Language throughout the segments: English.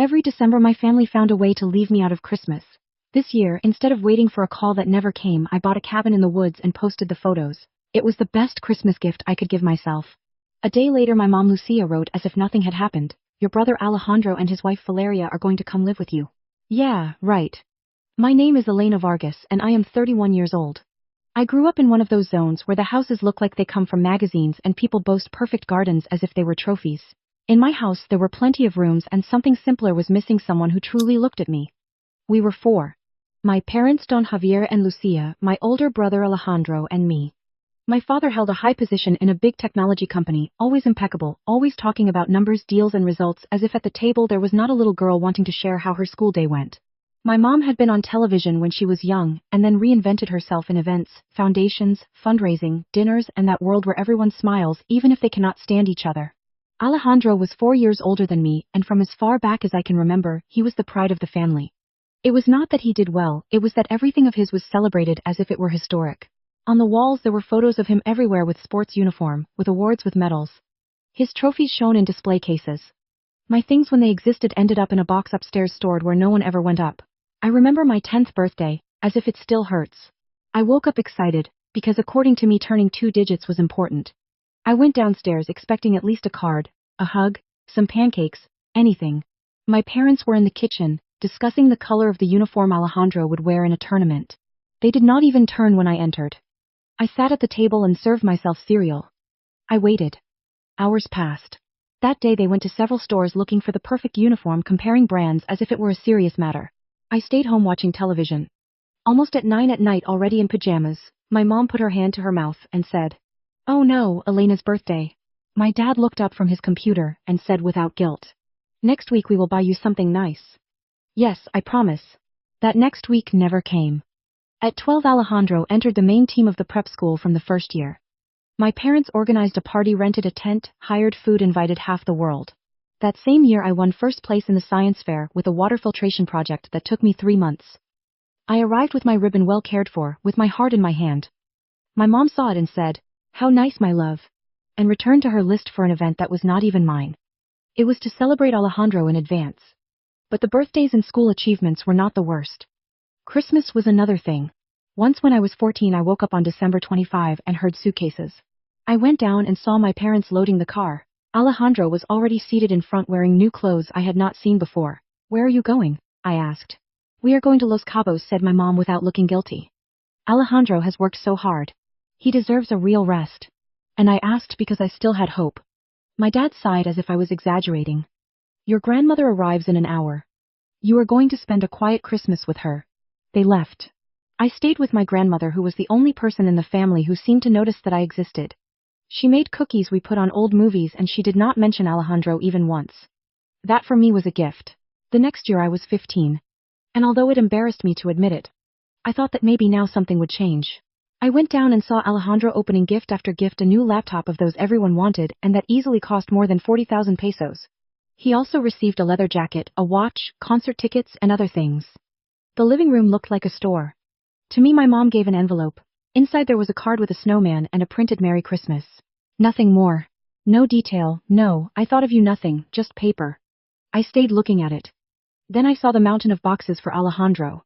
Every December my family found a way to leave me out of Christmas. This year, instead of waiting for a call that never came, I bought a cabin in the woods and posted the photos. It was the best Christmas gift I could give myself. A day later my mom Lucia wrote as if nothing had happened. Your brother Alejandro and his wife Valeria are going to come live with you. Yeah, right. My name is Elena Vargas and I am 31 years old. I grew up in one of those zones where the houses look like they come from magazines and people boast perfect gardens as if they were trophies. In my house there were plenty of rooms and something simpler was missing: someone who truly looked at me. We were four. My parents Don Javier and Lucia, my older brother Alejandro and me. My father held a high position in a big technology company, always impeccable, always talking about numbers, deals and results as if at the table there was not a little girl wanting to share how her school day went. My mom had been on television when she was young and then reinvented herself in events, foundations, fundraising, dinners and that world where everyone smiles even if they cannot stand each other. Alejandro was 4 years older than me and from as far back as I can remember, he was the pride of the family. It was not that he did well, it was that everything of his was celebrated as if it were historic. On the walls there were photos of him everywhere with sports uniform, with awards, with medals. His trophies shone in display cases. My things when they existed ended up in a box upstairs stored where no one ever went up. I remember my 10th birthday, as if it still hurts. I woke up excited, because according to me turning 2 digits was important. I went downstairs expecting at least a card, a hug, some pancakes, anything. My parents were in the kitchen, discussing the color of the uniform Alejandro would wear in a tournament. They did not even turn when I entered. I sat at the table and served myself cereal. I waited. Hours passed. That day they went to several stores looking for the perfect uniform, comparing brands as if it were a serious matter. I stayed home watching television. Almost at 9 at night, already in pajamas, my mom put her hand to her mouth and said, "Oh no, Elena's birthday." My dad looked up from his computer and said without guilt, "Next week we will buy you something nice." Yes, I promise. That next week never came. At 12 Alejandro entered the main team of the prep school from the first year. My parents organized a party, rented a tent, hired food, invited half the world. That same year I won first place in the science fair with a water filtration project that took me 3 months. I arrived with my ribbon well cared for, with my heart in my hand. My mom saw it and said, "How nice, my love," and returned to her list for an event that was not even mine. It was to celebrate Alejandro in advance. But the birthdays and school achievements were not the worst. Christmas was another thing. Once when I was 14 I woke up on December 25 and heard suitcases. I went down and saw my parents loading the car. Alejandro was already seated in front wearing new clothes I had not seen before. "Where are you going?" I asked. "We are going to Los Cabos," said my mom without looking guilty. "Alejandro has worked so hard. He deserves a real rest." And I asked because I still had hope. My dad sighed as if I was exaggerating. "Your grandmother arrives in an hour. You are going to spend a quiet Christmas with her." They left. I stayed with my grandmother, who was the only person in the family who seemed to notice that I existed. She made cookies, we put on old movies, and she did not mention Alejandro even once. That for me was a gift. The next year I was 15. And although it embarrassed me to admit it, I thought that maybe now something would change. I went down and saw Alejandro opening gift after gift, a new laptop of those everyone wanted and that easily cost more than 40,000 pesos. He also received a leather jacket, a watch, concert tickets, and other things. The living room looked like a store. To me my mom gave an envelope. Inside there was a card with a snowman and a printed "Merry Christmas." Nothing more. No detail, no, I thought of you, nothing, just paper. I stayed looking at it. Then I saw the mountain of boxes for Alejandro.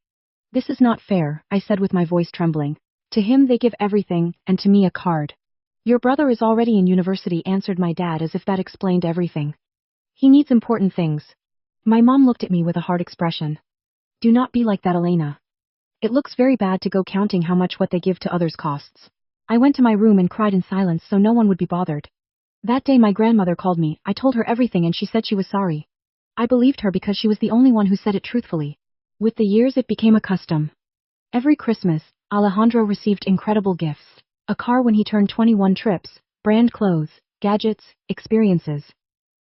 "This is not fair," I said with my voice trembling. "To him they give everything, and to me a card." "Your brother is already in university," answered my dad as if that explained everything. "He needs important things." My mom looked at me with a hard expression. "Do not be like that, Elena. It looks very bad to go counting how much what they give to others costs." I went to my room and cried in silence so no one would be bothered. That day my grandmother called me. I told her everything and she said she was sorry. I believed her because she was the only one who said it truthfully. With the years it became a custom. Every Christmas, Alejandro received incredible gifts. A car when he turned 21, trips, brand clothes, gadgets, experiences.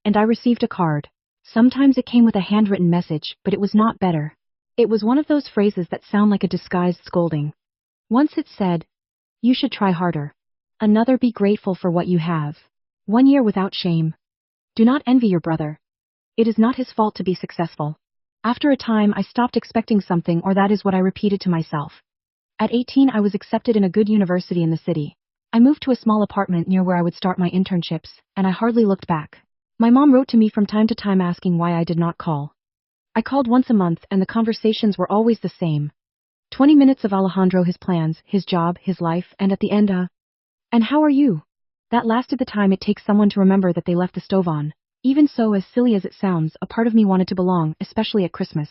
And I received a card. Sometimes it came with a handwritten message, but it was not better. It was one of those phrases that sound like a disguised scolding. Once it said, "You should try harder." Another, "Be grateful for what you have." One year, "Without shame. Do not envy your brother. It is not his fault to be successful." After a time I stopped expecting something, or that is what I repeated to myself. At 18 I was accepted in a good university in the city. I moved to a small apartment near where I would start my internships, and I hardly looked back. My mom wrote to me from time to time asking why I did not call. I called once a month and the conversations were always the same. 20 minutes of Alejandro, his plans, his job, his life, and at the end, and how are you? That lasted the time it takes someone to remember that they left the stove on. Even so, as silly as it sounds, a part of me wanted to belong, especially at Christmas.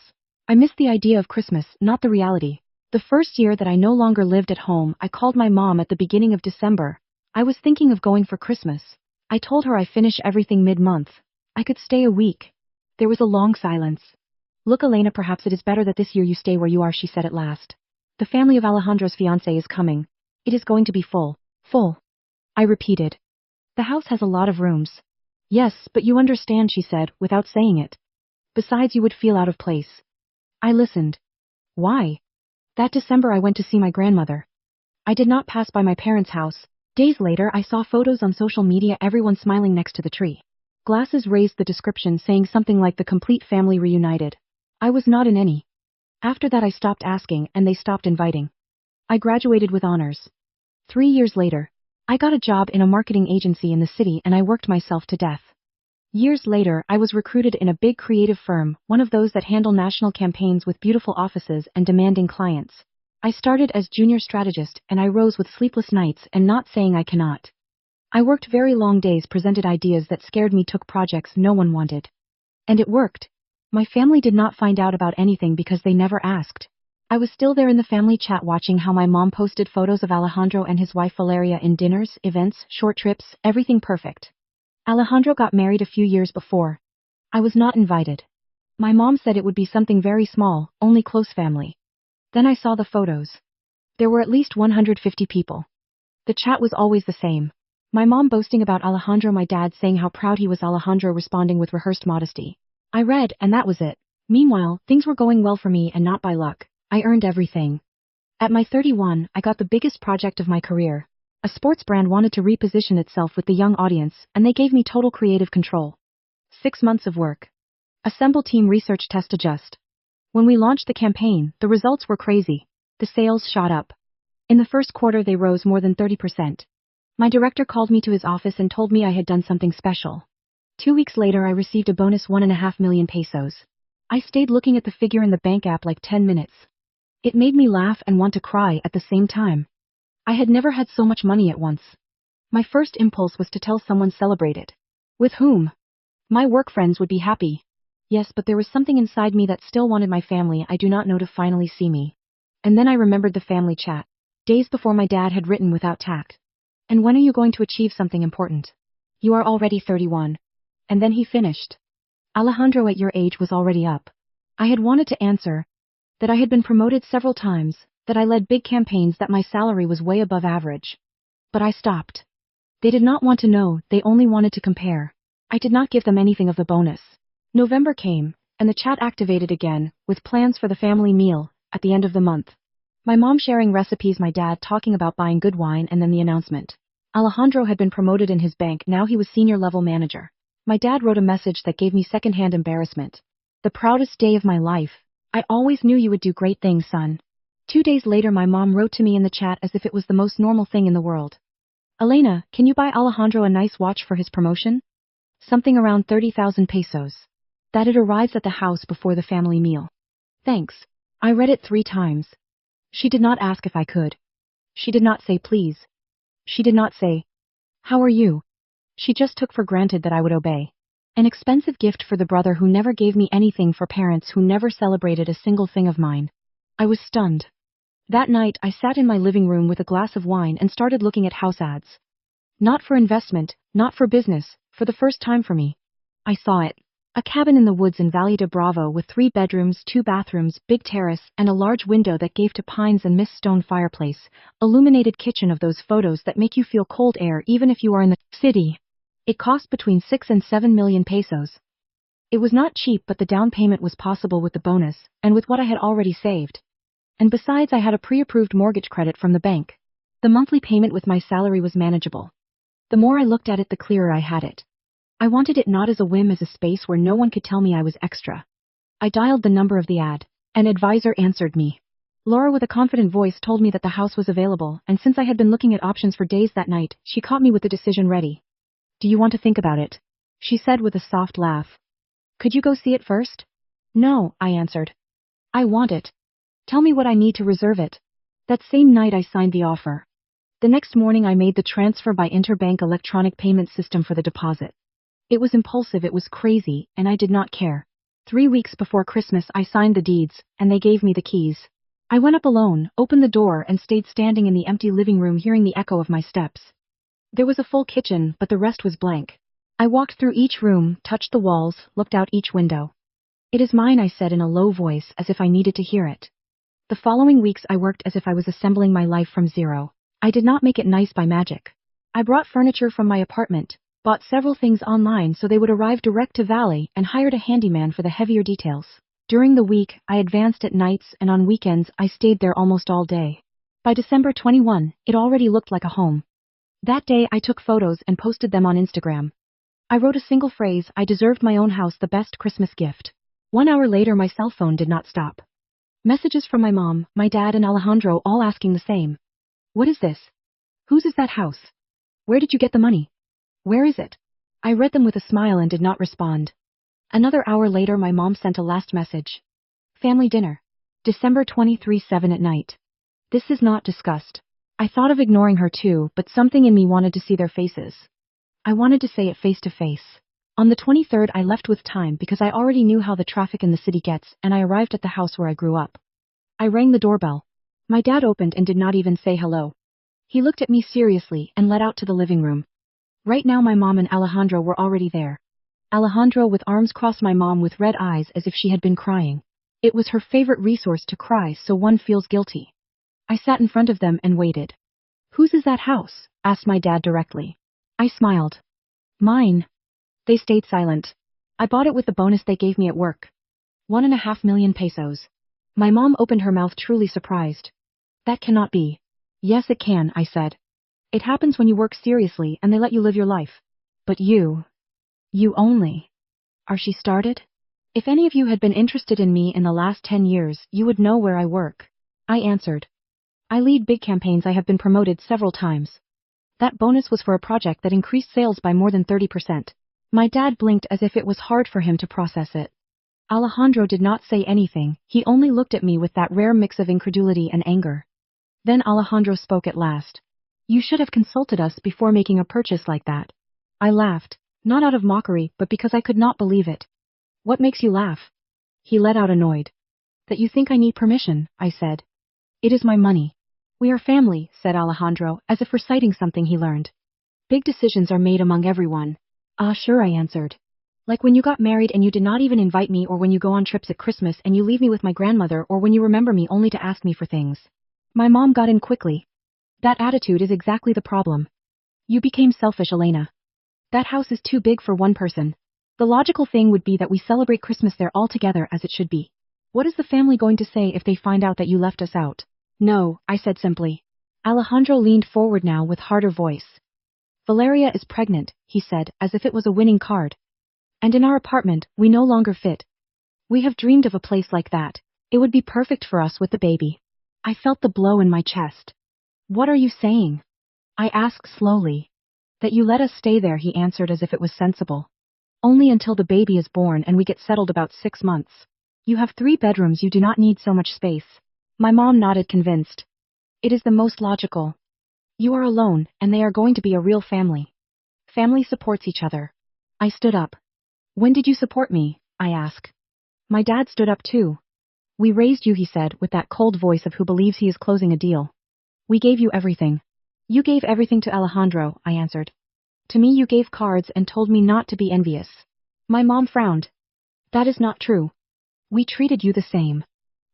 I missed the idea of Christmas, not the reality. The first year that I no longer lived at home, I called my mom at the beginning of December. I was thinking of going for Christmas. I told her I finish everything mid-month. I could stay a week. There was a long silence. Look, Elena, perhaps it is better that this year you stay where you are, she said at last. The family of Alejandro's fiancé is coming. It is going to be full. Full. I repeated. The house has a lot of rooms. Yes, but you understand, she said, without saying it. Besides, you would feel out of place. I listened. Why? That December I went to see my grandmother. I did not pass by my parents' house. Days later I saw photos on social media, everyone smiling next to the tree. Glasses raised the description saying something like the complete family reunited. I was not in any. After that I stopped asking and they stopped inviting. I graduated with honors. 3 years later, I got a job in a marketing agency in the city and I worked myself to death. Years later, I was recruited in a big creative firm, one of those that handle national campaigns with beautiful offices and demanding clients. I started as junior strategist and I rose with sleepless nights and not saying I cannot. I worked very long days, presented ideas that scared me, took projects no one wanted. And it worked. My family did not find out about anything because they never asked. I was still there in the family chat watching how my mom posted photos of Alejandro and his wife Valeria in dinners, events, short trips, everything perfect. Alejandro got married a few years before. I was not invited. My mom said it would be something very small, only close family. Then I saw the photos. There were at least 150 people. The chat was always the same. My mom boasting about Alejandro, my dad saying how proud he was, Alejandro responding with rehearsed modesty. I read, and that was it. Meanwhile, things were going well for me and not by luck. I earned everything. At my 31, I got the biggest project of my career. A sports brand wanted to reposition itself with the young audience, and they gave me total creative control. 6 months of work. Assemble team, research, test, adjust. When we launched the campaign, the results were crazy. The sales shot up. In the first quarter they rose more than 30%. My director called me to his office and told me I had done something special. 2 weeks later I received a bonus, 1.5 million pesos. I stayed looking at the figure in the bank app like 10 minutes. It made me laugh and want to cry at the same time. I had never had so much money at once. My first impulse was to tell someone, celebrate it. With whom? My work friends would be happy. Yes, but there was something inside me that still wanted my family I do not know to finally see me. And then I remembered the family chat. Days before, my dad had written without tact. And when are you going to achieve something important? You are already 31. And then he finished. Alejandro, at your age was already up. I had wanted to answer. That I had been promoted several times, that I led big campaigns, that my salary was way above average. But I stopped. They did not want to know, they only wanted to compare. I did not give them anything of the bonus. November came, and the chat activated again, with plans for the family meal, at the end of the month. My mom sharing recipes, my dad talking about buying good wine, and then the announcement. Alejandro had been promoted in his bank, now he was senior level manager. My dad wrote a message that gave me secondhand embarrassment. The proudest day of my life. I always knew you would do great things, son. 2 days later my mom wrote to me in the chat as if it was the most normal thing in the world. Elena, can you buy Alejandro a nice watch for his promotion? Something around 30,000 pesos. That it arrives at the house before the family meal. Thanks. I read it 3 times. She did not ask if I could. She did not say please. She did not say, how are you? She just took for granted that I would obey. An expensive gift for the brother who never gave me anything, for parents who never celebrated a single thing of mine. I was stunned. That night I sat in my living room with a glass of wine and started looking at house ads. Not for investment, not for business, for the first time for me. I saw it. A cabin in the woods in Valle de Bravo with 3 bedrooms, 2 bathrooms, big terrace, and a large window that gave to pines and mist, stone fireplace, illuminated kitchen, of those photos that make you feel cold air even if you are in the city. It cost between 6 and 7 million pesos. It was not cheap, but the down payment was possible with the bonus, and with what I had already saved. And besides, I had a pre-approved mortgage credit from the bank. The monthly payment with my salary was manageable. The more I looked at it, the clearer I had it. I wanted it not as a whim, as a space where no one could tell me I was extra. I dialed the number of the ad. An advisor answered me. Laura, with a confident voice, told me that the house was available, and since I had been looking at options for days that night, she caught me with the decision ready. Do you want to think about it? She said with a soft laugh. Could you go see it first? No, I answered. I want it. Tell me what I need to reserve it. That same night I signed the offer. The next morning I made the transfer by interbank electronic payment system for the deposit. It was impulsive, it was crazy, and I did not care. 3 weeks before Christmas I signed the deeds, and they gave me the keys. I went up alone, opened the door and stayed standing in the empty living room hearing the echo of my steps. There was a full kitchen, but the rest was blank. I walked through each room, touched the walls, looked out each window. It is mine, I said in a low voice as if I needed to hear it. The following weeks I worked as if I was assembling my life from zero. I did not make it nice by magic. I brought furniture from my apartment, bought several things online so they would arrive direct to Valley, and hired a handyman for the heavier details. During the week, I advanced at nights, and on weekends I stayed there almost all day. By December 21, it already looked like a home. That day I took photos and posted them on Instagram. I wrote a single phrase: I deserved my own house, the best Christmas gift. 1 hour later my cell phone did not stop. Messages from my mom, my dad and Alejandro all asking the same. What is this? Whose is that house? Where did you get the money? Where is it? I read them with a smile and did not respond. Another hour later my mom sent a last message. Family dinner. December 23, 7 at night. This is not discussed. I thought of ignoring her too, but something in me wanted to see their faces. I wanted to say it face to face. On the 23rd I left with time because I already knew how the traffic in the city gets, and I arrived at the house where I grew up. I rang the doorbell. My dad opened and did not even say hello. He looked at me seriously and led out to the living room. Right now my mom and Alejandro were already there. Alejandro with arms crossed, my mom with red eyes as if she had been crying. It was her favorite resource to cry, so one feels guilty. I sat in front of them and waited. Whose is that house? Asked my dad directly. I smiled. Mine. They stayed silent. I bought it with the bonus they gave me at work. 1.5 million pesos. My mom opened her mouth, truly surprised. That cannot be. Yes it can, I said. It happens when you work seriously and they let you live your life. But you only. Are she started? If any of you had been interested in me in the last 10 years, you would know where I work. I answered. I lead big campaigns, I have been promoted several times. That bonus was for a project that increased sales by more than 30%. My dad blinked as if it was hard for him to process it. Alejandro did not say anything, he only looked at me with that rare mix of incredulity and anger. Then Alejandro spoke at last. You should have consulted us before making a purchase like that. I laughed, not out of mockery, but because I could not believe it. What makes you laugh? He let out annoyed. That you think I need permission, I said. It is my money. We are family, said Alejandro, as if reciting something he learned. Big decisions are made among everyone. Ah, sure, I answered. Like when you got married and you did not even invite me, or when you go on trips at Christmas and you leave me with my grandmother, or when you remember me only to ask me for things. My mom got in quickly. That attitude is exactly the problem. You became selfish, Elena. That house is too big for one person. The logical thing would be that we celebrate Christmas there all together as it should be. What is the family going to say if they find out that you left us out? No, I said simply. Alejandro leaned forward now with harder voice. Valeria is pregnant, he said, as if it was a winning card. And in our apartment, we no longer fit. We have dreamed of a place like that. It would be perfect for us with the baby. I felt the blow in my chest. What are you saying? I asked slowly. That you let us stay there, he answered as if it was sensible. Only until the baby is born and we get settled about 6 months. You have 3 bedrooms, you do not need so much space. My mom nodded, convinced. It is the most logical. You are alone, and they are going to be a real family. Family supports each other. I stood up. When did you support me? I asked. My dad stood up too. We raised you, he said, with that cold voice of who believes he is closing a deal. We gave you everything. You gave everything to Alejandro, I answered. To me you gave cards and told me not to be envious. My mom frowned. That is not true. We treated you the same.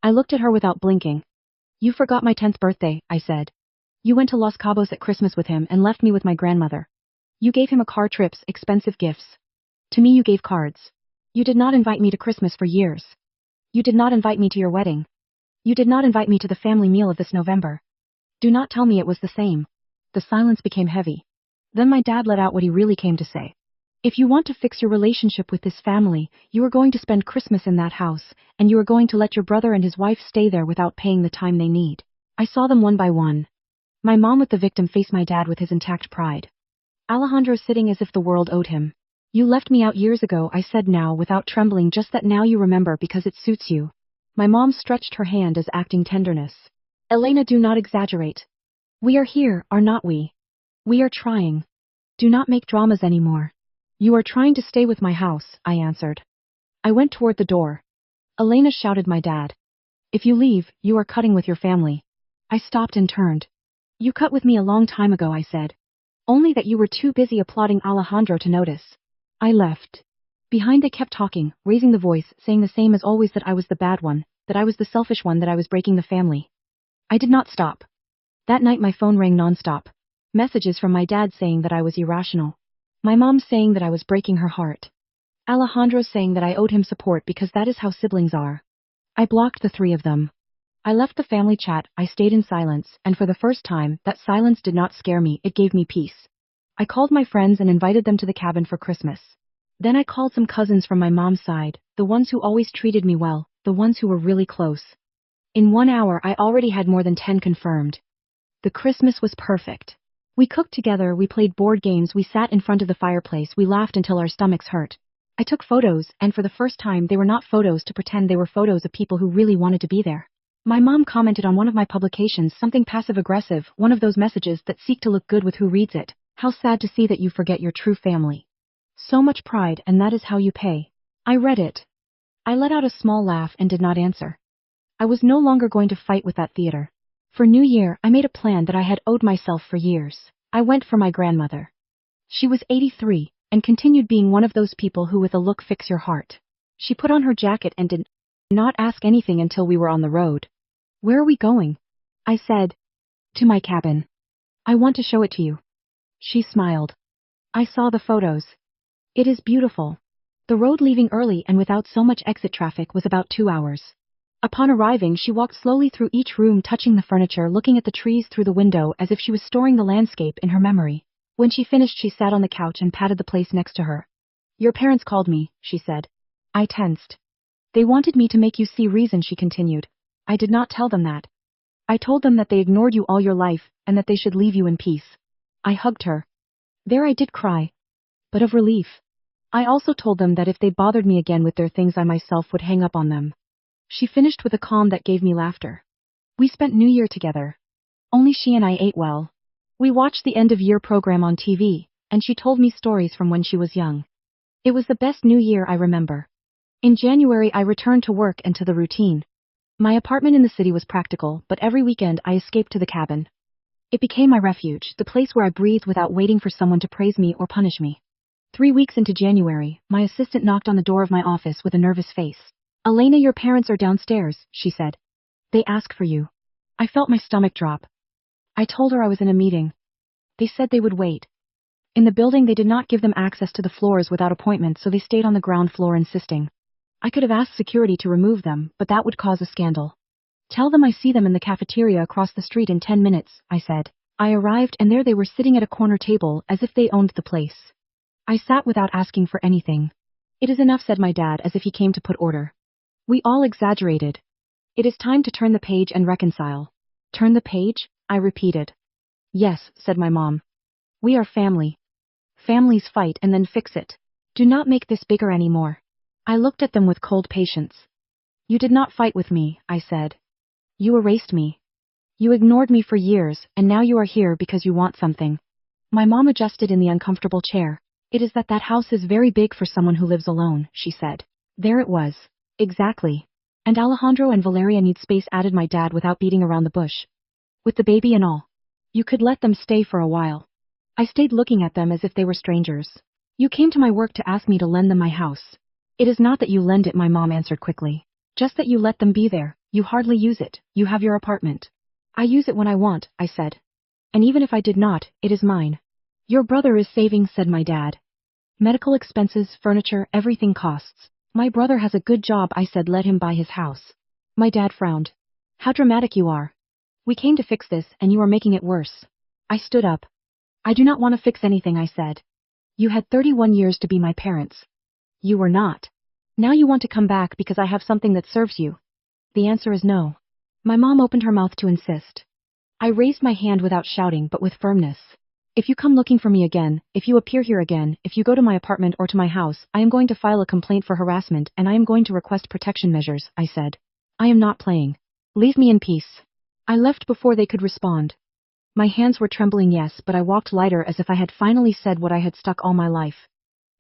I looked at her without blinking. You forgot my 10th birthday, I said. You went to Los Cabos at Christmas with him and left me with my grandmother. You gave him a car, trips, expensive gifts. To me you gave cards. You did not invite me to Christmas for years. You did not invite me to your wedding. You did not invite me to the family meal of this November. Do not tell me it was the same. The silence became heavy. Then my dad let out what he really came to say. If you want to fix your relationship with this family, you are going to spend Christmas in that house, and you are going to let your brother and his wife stay there without paying the time they need. I saw them one by one. My mom with the victim face, my dad with his intact pride. Alejandro sitting as if the world owed him. You left me out years ago, I said now without trembling, just that now you remember because it suits you. My mom stretched her hand as acting tenderness. Elena, do not exaggerate. We are here, are not we? We are trying. Do not make dramas anymore. You are trying to stay with my house, I answered. I went toward the door. Elena, shouted my dad. If you leave, you are cutting with your family. I stopped and turned. You cut with me a long time ago, I said. Only that you were too busy applauding Alejandro to notice. I left. Behind they kept talking, raising the voice, saying the same as always, that I was the bad one, that I was the selfish one, that I was breaking the family. I did not stop. That night my phone rang nonstop. Messages from my dad saying that I was irrational. My mom saying that I was breaking her heart. Alejandro saying that I owed him support because that is how siblings are. I blocked the three of them. I left the family chat, I stayed in silence, and for the first time, that silence did not scare me, it gave me peace. I called my friends and invited them to the cabin for Christmas. Then I called some cousins from my mom's side, the ones who always treated me well, the ones who were really close. In 1 hour I already had more than 10 confirmed. The Christmas was perfect. We cooked together, we played board games, we sat in front of the fireplace, we laughed until our stomachs hurt. I took photos, and for the first time they were not photos to pretend, they were photos of people who really wanted to be there. My mom commented on one of my publications something passive-aggressive, one of those messages that seek to look good with who reads it. How sad to see that you forget your true family. So much pride, and that is how you pay. I read it. I let out a small laugh and did not answer. I was no longer going to fight with that theater. For New Year, I made a plan that I had owed myself for years. I went for my grandmother. She was 83, and continued being one of those people who with a look fix your heart. She put on her jacket and did not ask anything until we were on the road. Where are we going? I said. To my cabin. I want to show it to you. She smiled. I saw the photos. It is beautiful. The road leaving early and without so much exit traffic was about 2 hours. Upon arriving, she walked slowly through each room, touching the furniture, looking at the trees through the window as if she was storing the landscape in her memory. When she finished, she sat on the couch and patted the place next to her. Your parents called me, she said. I tensed. They wanted me to make you see reason, she continued. I did not tell them that. I told them that they ignored you all your life, and that they should leave you in peace. I hugged her. There I did cry. But of relief. I also told them that if they bothered me again with their things, I myself would hang up on them. She finished with a calm that gave me laughter. We spent New Year together. Only she and I ate well. We watched the end-of-year program on TV, and she told me stories from when she was young. It was the best New Year I remember. In January I returned to work and to the routine. My apartment in the city was practical, but every weekend I escaped to the cabin. It became my refuge, the place where I breathed without waiting for someone to praise me or punish me. 3 weeks into January, my assistant knocked on the door of my office with a nervous face. Elena, your parents are downstairs, she said. They ask for you. I felt my stomach drop. I told her I was in a meeting. They said they would wait. In the building they did not give them access to the floors without appointment, so they stayed on the ground floor insisting. I could have asked security to remove them, but that would cause a scandal. Tell them I see them in the cafeteria across the street in 10 minutes, I said. I arrived and there they were sitting at a corner table as if they owned the place. I sat without asking for anything. It is enough, said my dad as if he came to put order. We all exaggerated. It is time to turn the page and reconcile. Turn the page? I repeated. Yes, said my mom. We are family. Families fight and then fix it. Do not make this bigger anymore. I looked at them with cold patience. You did not fight with me, I said. You erased me. You ignored me for years, and now you are here because you want something. My mom adjusted in the uncomfortable chair. It is that house is very big for someone who lives alone, she said. There it was. Exactly. And Alejandro and Valeria need space, added my dad without beating around the bush. With the baby and all. You could let them stay for a while. I stayed looking at them as if they were strangers. You came to my work to ask me to lend them my house. It is not that you lend it, my mom answered quickly. Just that you let them be there. You hardly use it. You have your apartment. I use it when I want, I said. And even if I did not, it is mine. Your brother is saving, said my dad. Medical expenses, furniture, everything costs. My brother has a good job, I said. Let him buy his house. My dad frowned. How dramatic you are. We came to fix this, and you are making it worse. I stood up. I do not want to fix anything, I said. You had 31 years to be my parents. You were not. Now you want to come back because I have something that serves you. The answer is no. My mom opened her mouth to insist. I raised my hand without shouting but with firmness. If you come looking for me again, if you appear here again, if you go to my apartment or to my house, I am going to file a complaint for harassment and I am going to request protection measures, I said. I am not playing. Leave me in peace. I left before they could respond. My hands were trembling, yes, but I walked lighter as if I had finally said what I had stuck all my life.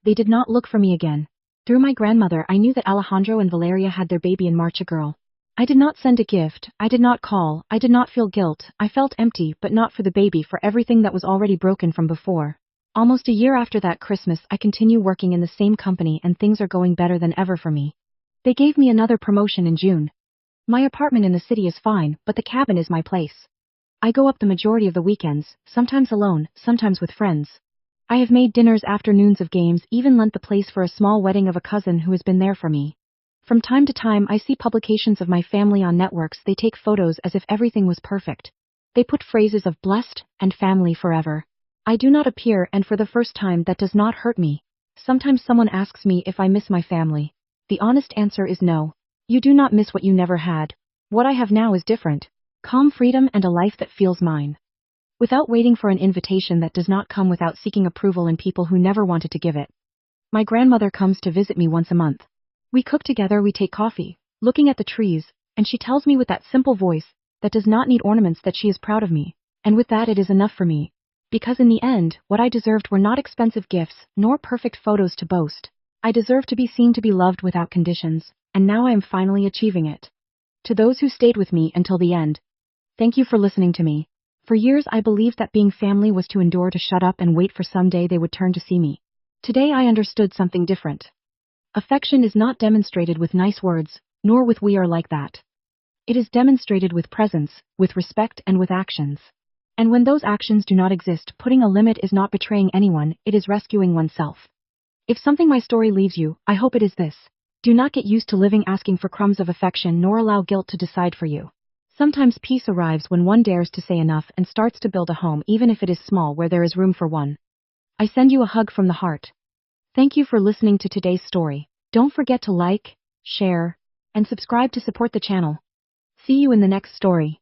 They did not look for me again. Through my grandmother I knew that Alejandro and Valeria had their baby in March, a girl. I did not send a gift, I did not call, I did not feel guilt, I felt empty, but not for the baby, for everything that was already broken from before. Almost a year after that Christmas I continue working in the same company and things are going better than ever for me. They gave me another promotion in June. My apartment in the city is fine, but the cabin is my place. I go up the majority of the weekends, sometimes alone, sometimes with friends. I have made dinners, afternoons of games, even lent the place for a small wedding of a cousin who has been there for me. From time to time I see publications of my family on networks. They take photos as if everything was perfect. They put phrases of blessed and family forever. I do not appear, and for the first time that does not hurt me. Sometimes someone asks me if I miss my family. The honest answer is no. You do not miss what you never had. What I have now is different. Calm freedom and a life that feels mine. Without waiting for an invitation that does not come, without seeking approval in people who never wanted to give it. My grandmother comes to visit me once a month. We cook together, we take coffee, looking at the trees, and she tells me with that simple voice, that does not need ornaments, that she is proud of me, and with that it is enough for me. Because in the end, what I deserved were not expensive gifts, nor perfect photos to boast. I deserved to be seen, to be loved without conditions, and now I am finally achieving it. To those who stayed with me until the end, thank you for listening to me. For years I believed that being family was to endure, to shut up and wait for someday they would turn to see me. Today I understood something different. Affection is not demonstrated with nice words, nor with "we are like that." It is demonstrated with presence, with respect, and with actions. And when those actions do not exist, putting a limit is not betraying anyone, it is rescuing oneself. If something my story leaves you, I hope it is this. Do not get used to living asking for crumbs of affection, nor allow guilt to decide for you. Sometimes peace arrives when one dares to say enough and starts to build a home, even if it is small, where there is room for one. I send you a hug from the heart. Thank you for listening to today's story. Don't forget to like, share, and subscribe to support the channel. See you in the next story.